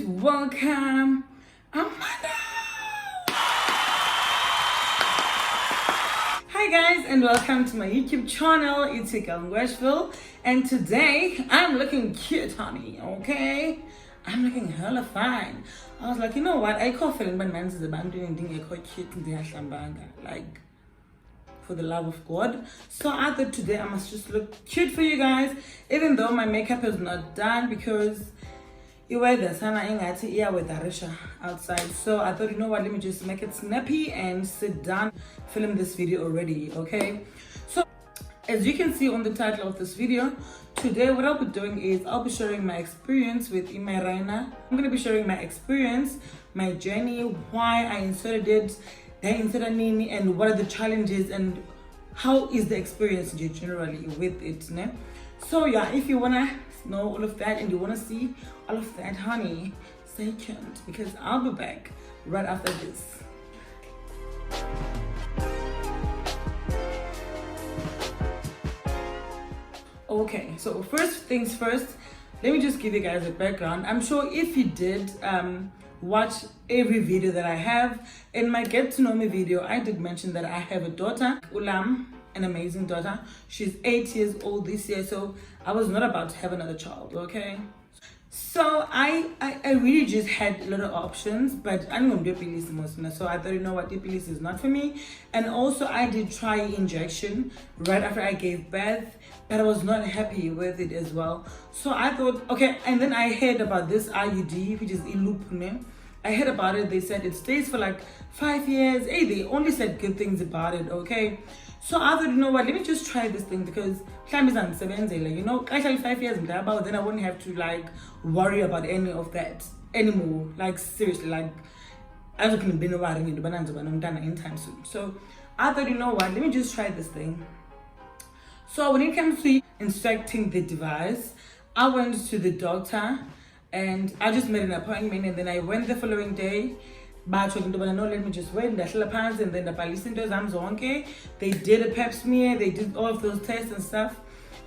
and welcome Amanda. Hi guys and welcome to my YouTube channel. It's your girl Ngweshville, and today I'm looking cute, honey. Okay, I'm looking hella fine. I was like, you know what, I can't feel when man's the band doing quite cute like, for the love of God. So I thought today I must just look cute for you guys, even though my makeup is not done because you wear the sana ingati with Arisha outside. So I thought, you know what, let me just make it snappy and sit down, film this video already. Okay, so as you can see on the title of this video, today what I'll be doing is I'll be sharing my experience with Imaraina. I'm going to be sharing my experience, my journey, why I inserted it, and what are the challenges and how is the experience generally with it, ne? So yeah, if you wanna know all of that and you wanna see all of that, honey, stay tuned because I'll be back right after this. Okay, so first things first, let me just give you guys a background. I'm sure if you did watch every video that I have, in my get to know me video I did mention that I have a daughter, Ulam, an amazing daughter. She's 8 years old this year, so I was not about to have another child. Okay, so I really just had a lot of options, but I'm gonna do Epilis, so I thought, you know what, Epilis is not for me. And also I did try injection right after I gave birth, but I was not happy with it as well. So I thought, okay, and then I heard about this IUD, which is Ilupune. I heard about it. They said it stays for like 5 years. Hey, they only said good things about it. Okay, so I thought, you know what, let me just try this thing because you know, I shall 5 years about, then I wouldn't have to like worry about any of that anymore. Like seriously, like I was going to be anytime soon. So I thought, you know what, let me just try this thing. So when it comes to inspecting the device, I went to the doctor and I just made an appointment, and then I went the following day. But no, let me just wait, and then the listened to them. Okay, they did a pap smear, they did all of those tests and stuff,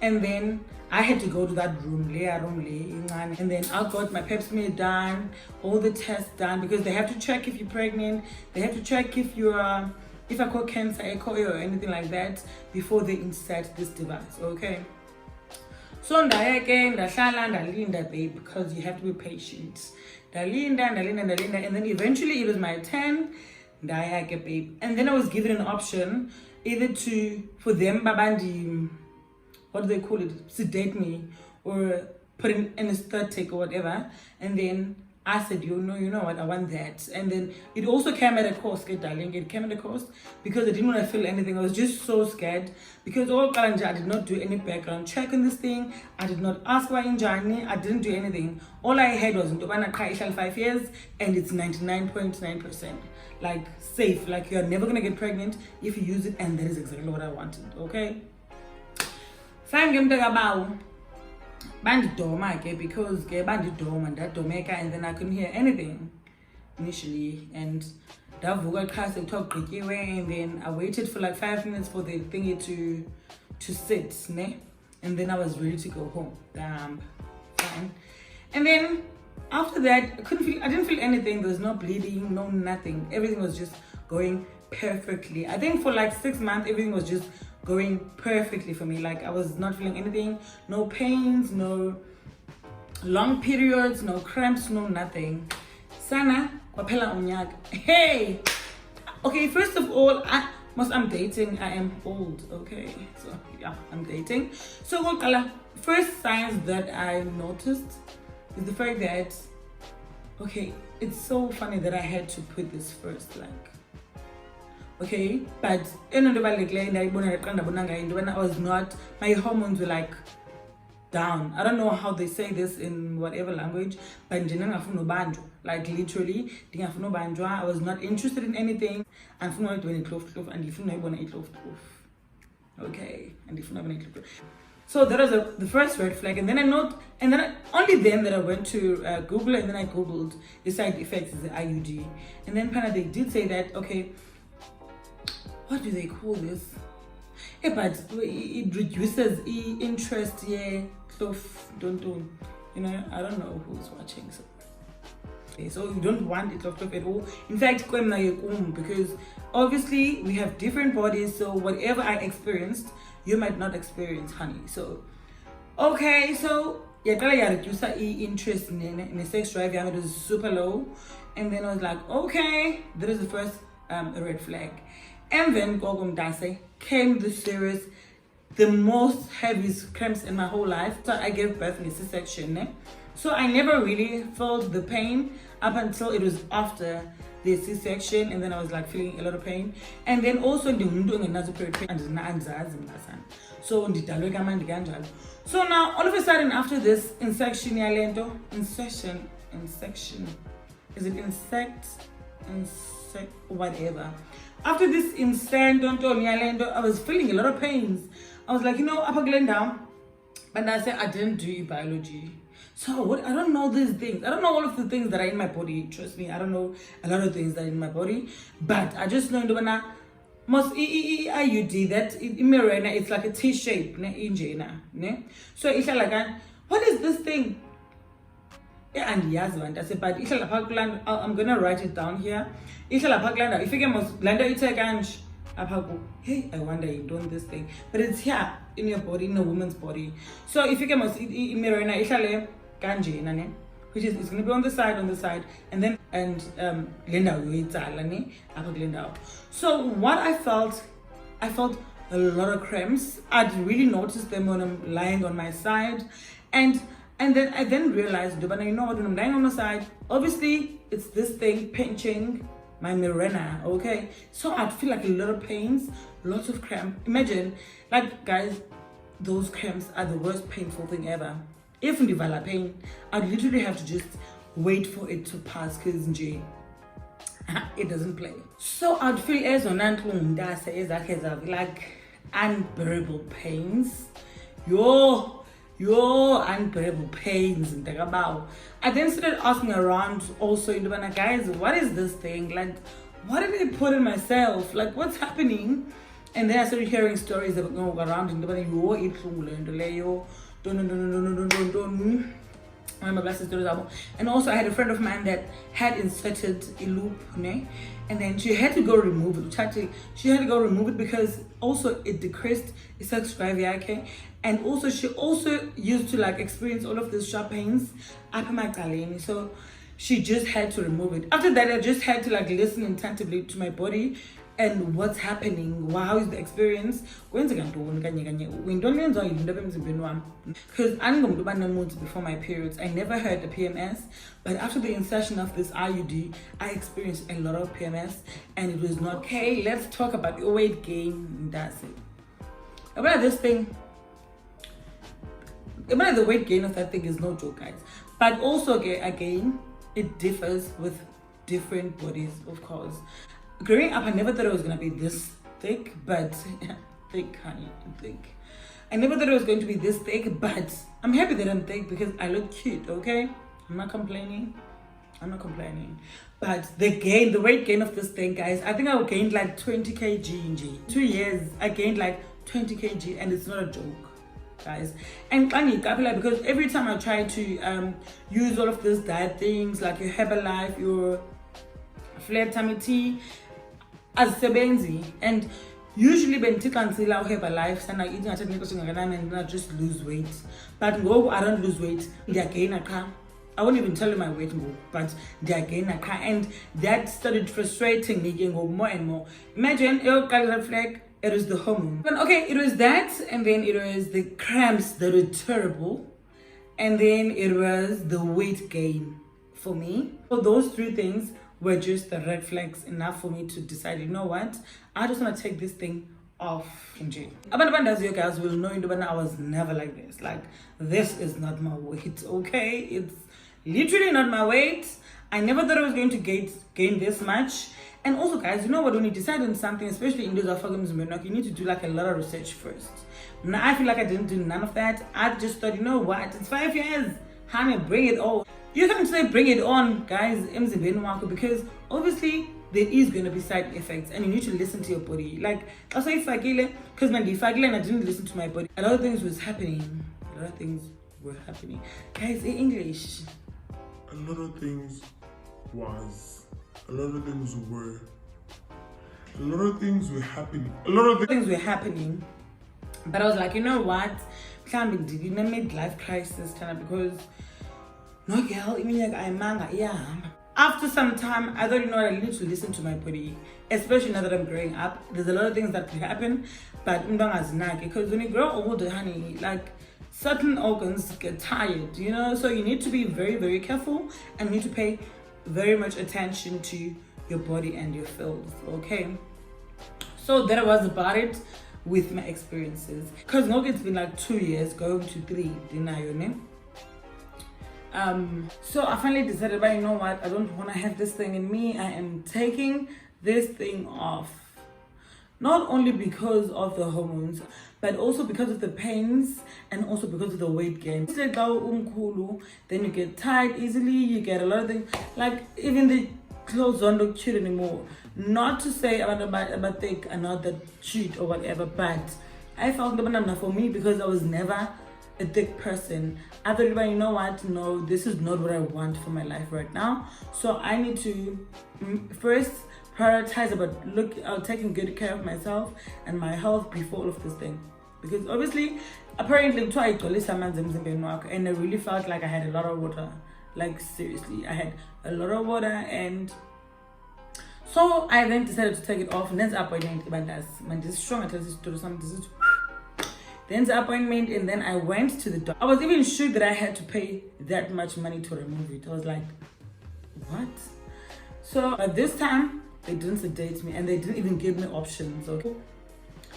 and then I had to go to that room, and then I got my pap smear done, all the tests done, because they have to check if you're pregnant, they have to check if you're if I got cancer, echo or anything like that before they insert this device. Okay, so ndalinda, babe, because you have to be patient. Ndalinda, and then eventually it was my turn. Babe, and then I was given an option either for them babandi, what do they call it, sedate me or put in anesthetic or whatever. And then I said, you know what, I want that. And then it also came at a cost, darling. It came at a cost because I didn't want to feel anything. I was just so scared because I did not do any background check on this thing. I did not ask why in Johnny. I didn't do anything. All I had was 5 years and it's 99.9% like safe. Like you're never gonna get pregnant if you use it, and that is exactly what I wanted. Okay. Because and then I couldn't hear anything initially, and and then I waited for like 5 minutes for the thingy to sit, ne? And then I was ready to go home. Fine. And then after that I didn't feel anything. There was no bleeding, no nothing. Everything was just going perfectly. I think for like 6 months everything was just going perfectly for me. Like I was not feeling anything, no pains, no long periods, no cramps, no nothing. Sana kwaphela unyaka. Hey, okay, first of all, I'm dating. I am old. Okay, so yeah, I'm dating. So first signs that I noticed is the fact that, okay, it's so funny that I had to put this first, like, okay, but I was not, my hormones were like down. I don't know how they say this in whatever language, but like literally I was not interested in anything, and okay, and so that was the first red flag. And then only then that I went to Google, and then I googled the side effects of the IUD, and then they did say that, okay, what do they call this? Yeah, but it reduces interest. Yeah, don't. You know, I don't know who's watching. So So you don't want it locked off at all. In fact, because obviously we have different bodies, so whatever I experienced, you might not experience, honey. So, okay, so yeah, reduce interest in the sex drive. It was super low, and then I was like, okay, that is the first red flag. And then came the serious, the most heaviest cramps in my whole life. So I gave birth in a C-section. So I never really felt the pain up until it was after the C-section, and then I was like feeling a lot of pain. And then also doing another period pain. So so now all of a sudden after this insection, is it insect, whatever. After this I was feeling a lot of pains. I was like, upper gland down, but I said I didn't do biology. So what? I don't know these things. I don't know all of the things that are in my body. Trust me, I don't know a lot of things that are in my body. But I just know most IUD that it's like a T shape, so it's like, what is this thing? Yeah, and yes, I said, but I'm gonna write it down here. If you can most landa it hey, I wonder you doing this thing, but it's here in your body, in a woman's body. So if you can most which is, it's going to be on the side, and then so what I felt a lot of cramps. I'd really noticed them when I'm lying on my side, and then I realized, when I'm lying on my side, obviously it's this thing pinching my mirena, okay? So I'd feel like a lot of pains, lots of cramp. Imagine, like, guys, those cramps are the worst painful thing ever. If I develop pain, I'd literally have to just wait for it to pass, because it doesn't play. So I'd feel as like unbearable pains. Unbearable pains. I then started asking around also, guys, what is this thing? Like, what did I put in myself? Like, what's happening? And then I started hearing stories that go around and and also I had a friend of mine that had inserted a loop, and then she had to go remove it. She had to go remove it because also it decreased its sex drive, okay? And also she also used to like experience all of these sharp pains up in my galeni. So she just had to remove it. After that, I just had to like listen attentively to my body and what's happening. How is the experience? Because I'm going to moods before my periods. I never had a PMS, but after the insertion of this IUD, I experienced a lot of PMS, and it was not okay. Let's talk about your weight gain. That's it. About this thing, about the weight gain of that thing is no joke, guys. But also, again, it differs with different bodies, of course. Growing up, I never thought it was going to be this thick, but thick, honey, thick. I never thought it was going to be this thick, but I'm happy that I'm thick because I look cute, okay? I'm not complaining. But the weight gain of this thing, guys, I think I gained like 20 kg in 2 years. I gained like 20 kg, and it's not a joke, guys. And because every time I try to use all of these diet things like your Herbalife, your flat tummy tea, as sebenzi, and usually when I have a life and I eat and I just lose weight. But I don't lose weight. I won't even tell you my weight, but and that started frustrating me more and more. Imagine it was the hormone. Okay, it was that, and then it was the cramps that were terrible, and then it was the weight gain for me. So those three things were just the red flags enough for me to decide, you know what, I just want to take this thing off. As you guys will know, I was never like this. Like, this is not my weight, okay? It's literally not my weight. I never thought I was going to gain this much. And also, guys, you know what, when you decide on something, especially in those you need to do like a lot of research first. Now I feel like I didn't do none of that. I just thought, you know what, it's 5 years, honey, bring it on. You can't say bring it on, guys, because obviously there is going to be side effects, and you need to listen to your body. Like, also if I because when I didn't listen to my body, a lot of things was happening. Guys, in English. A lot of things was a lot of things were happening. A lot of things were happening. But I was like, you know what? Can't be in a midlife crisis, because no girl, I mean, like, I'm manga, yeah. After some time, I thought, you know what, I need to listen to my body, especially now that I'm growing up. There's a lot of things that could happen, but because when you grow older, honey, like, certain organs get tired, you know, so you need to be very, very careful and need to pay very much attention to your body and your feels, okay? So that was about it with my experiences, because it's been like 2 years going to 3, didn't you know? So I finally decided, but you know what, I don't want to have this thing in me. I am taking this thing off, not only because of the hormones, but also because of the pains and also because of the weight gain. Then you get tired easily, you get a lot of things, like even the clothes don't look cute anymore. Not to say about thick and not that cute or whatever, but I found the banana for me because I was never a thick person. I thought, you know what, no, this is not what I want for my life right now. So I need to first prioritize about taking good care of myself and my health before all of this thing. Because obviously, apparently, and I really felt like I had a lot of water. Like seriously, I had a lot of water, and so I then decided to take it off. And then appointment, this is strong. I tell this to do something. Then the appointment, and then I went to the doctor. I was even shocked that I had to pay that much money to remove it. I was like, what? So at this time, they didn't sedate me, and they didn't even give me options. Okay.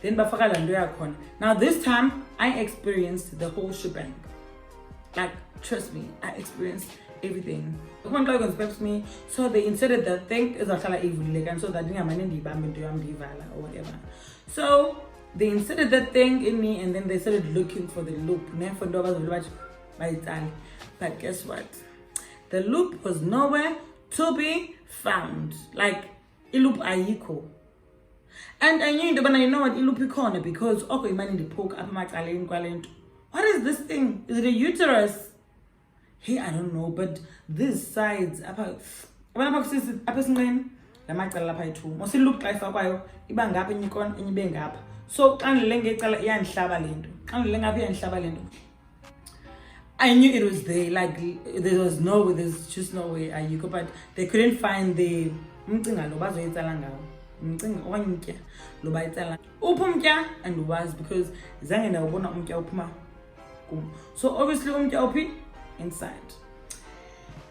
Then now this time, I experienced the whole shebang. Like, trust me, I experienced everything. One guy conspects me, so they inserted the thing is a evil, and so that didn't have or whatever. So they inserted that thing in me, and then they started looking for the loop. But guess what? The loop was nowhere to be found. Like, loop ayiko. And I knew that, you know what, loop corner, because okay, man in the poke up my talent. What is this thing? Is it a uterus? Hey, I don't know, but these sides so I knew it was there, like there's just no way but they couldn't find the and was because so obviously inside.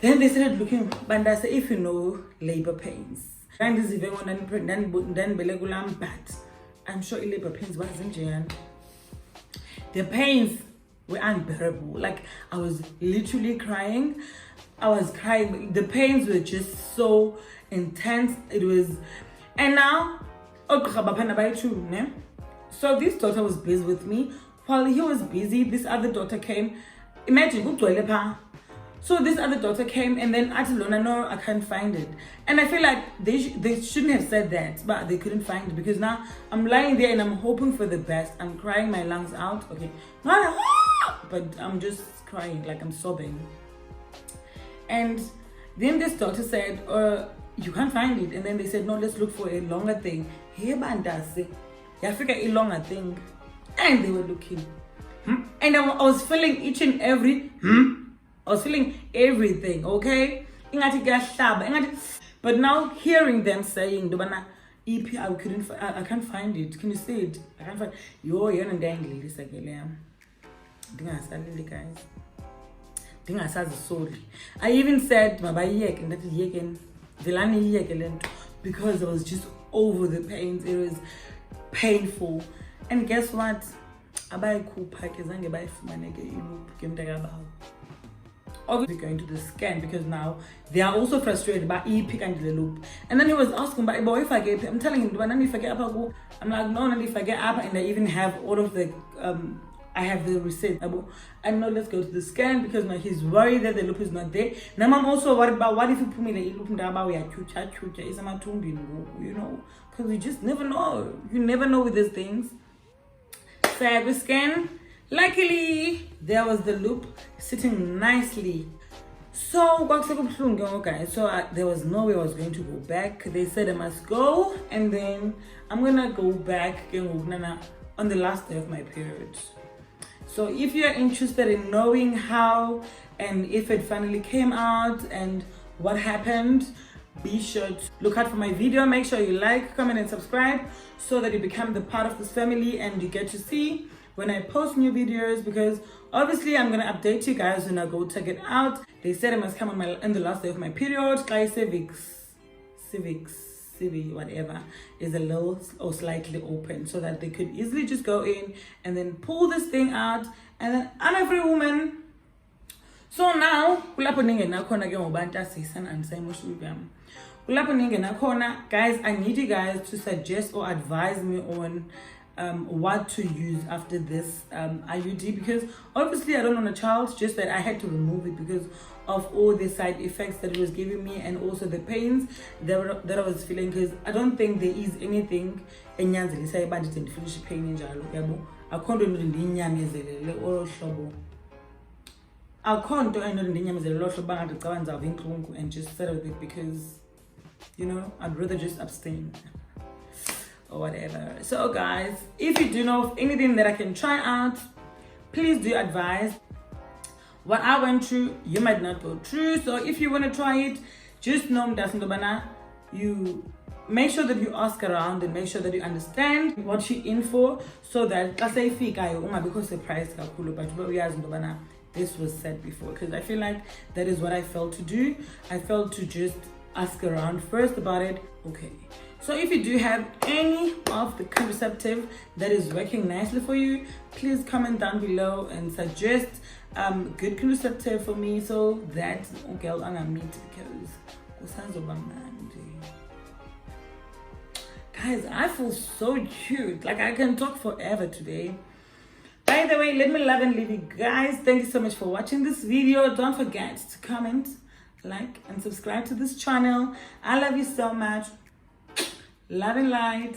Then they started looking, but I said, if you know labor pains, and this event but I'm sure labor pains wasn't Jan. The pains were unbearable. Like, I was literally crying. I was crying. The pains were just so intense. It was, and now, so this daughter was busy with me. While he was busy, this other daughter came. Imagine, so this other daughter came, and then I told her, no, I can't find it. And I feel like they shouldn't have said that, but they couldn't find it, because now I'm lying there and I'm hoping for the best. I'm crying my lungs out. Okay, but I'm just crying, like I'm sobbing. And then this daughter said, you can't find it. And then they said, no, let's look for a longer thing. Here, bandase, I figure a longer thing. And they were looking. And I was feeling each and every I was feeling everything, okay? But now hearing them saying, EP, I can't find it. Can you say it? I can't find it. You're not dangling this again. Guys. I even said, because I was just over the pains. It was painful. And guess what? Obviously going to the scan, because now they are also frustrated by pick and the loop. And then he was asking, but if I get, I'm telling him, if I get up, I'm like, no, and if I get up, and I even have all of the I have the receipt. And now let's go to the scan, because now he's worried that the loop is not there. Now I'm also worried about what if you put me the loop about you know, because you just never know. You never know with these things. So I have a scan. Luckily, there was the loop sitting nicely So guys, so there was no way I was going to go back. They said I must go, and then I'm gonna go back on the last day of my period. So if you're interested in knowing how and if it finally came out and what happened, be sure to look out for my video. Make sure you like, comment and subscribe so that you become the part of this family and you get to see when I post new videos, because obviously I'm gonna update you guys when I go check it out. They said I must come on the last day of my period. Civic, whatever, is a little or slightly open so that they could easily just go in and then pull this thing out, and then I'm a free woman. So now, guys, I need you guys to suggest or advise me on what to use after this IUD, because obviously I don't want a child, just that I had to remove it because of all the side effects that it was giving me and also the pains that I was feeling, because I don't think there is anything enyanzelisa ibanje ndifinish pain njalo yabo akho nto ndinyamezelele olo hlobo akho nto endinyamezele lo hlobo bangathi cawa ndizawuva intlungu and just settle with it, because you know I'd rather just abstain or whatever. So guys, if you do know of anything that I can try out, please do advise. What I went through, you might not go through. So if you want to try it, just know that you make sure that you ask around and make sure that you understand what you're in for, so that because the price but this was said before, because I feel like that is what I felt to do. I felt to just ask around first about it. Okay, so if you do have any of the contraceptive that is working nicely for you, please comment down below and suggest good contraceptive for me, so that girl I'm gonna meet, because guys, I feel so cute. Like I can talk forever today. By the way, let me love and leave you guys. Thank you so much for watching this video. Don't forget to comment, like and subscribe to this channel. I love you so much. Love and light.